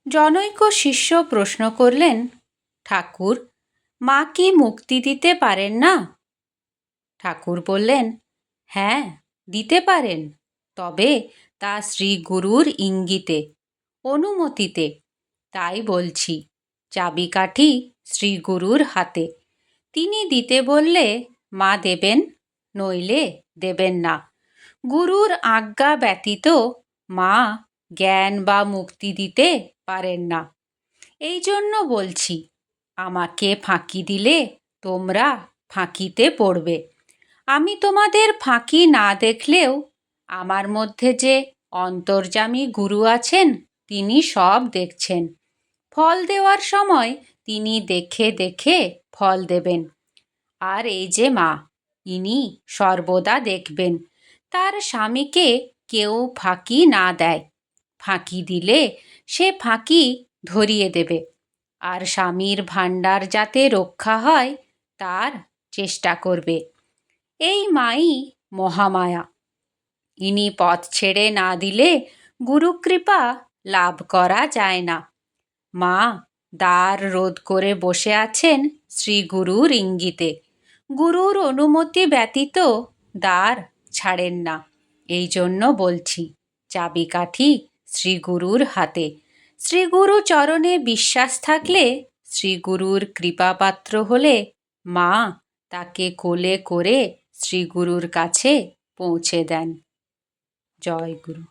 জনৈক শিষ্য প্রশ্ন করলেন, ঠাকুর, মা কি মুক্তি দিতে পারেন না? ঠাকুর বললেন, হ্যাঁ, দিতে পারেন, তবে তা শ্রী গুরুর ইঙ্গিতে, অনুমতিতে। তাই বলছি, চাবিকাঠি শ্রী গুরুর হাতে। তিনি দিতে বললে মা দেবেন, নইলে দেবেন না। গুরুর আজ্ঞা ব্যতীত মা জ্ঞান বা মুক্তি দিতে পারেন না। এই জন্য বলছি, আমাকে ফাঁকি দিলে তোমরা ফাঁকিতে পড়বে। আমি তোমাদের ফাঁকি না দেখলেও আমার মধ্যে যে অন্তর্যামী গুরু আছেন, তিনি সব দেখছেন। ফল দেওয়ার সময় তিনি দেখে দেখে ফল দেবেন। আর এই যে মা, ইনি সর্বদা দেখবেন তার স্বামীকে কেউ ফাঁকি না দেয়। ফাঁকি দিলে সে ফাঁকি ধরিয়ে দেবে, আর স্বামীর ভাণ্ডার যাতে রক্ষা হয় তার চেষ্টা করবে। এই মাই মহামায়া। ইনি পথ ছেড়ে না দিলে গুরুকৃপা লাভ করা যায় না। মা দ্বার রোধ করে বসে আছেন শ্রী গুরুর ইঙ্গিতে। গুরুর অনুমতি ব্যতীত দ্বার ছাড়েন না। এই জন্য বলছি, চাবিকাঠি শ্রী গুরুর হাতে। শ্রী গুরু চরণে বিশ্বাস থাকলে, শ্রী গুরুর কৃপাপাত্র হলে মা তাকে কোলে করে শ্রী গুরুর কাছে পৌঁছে দেন। জয় গুরু।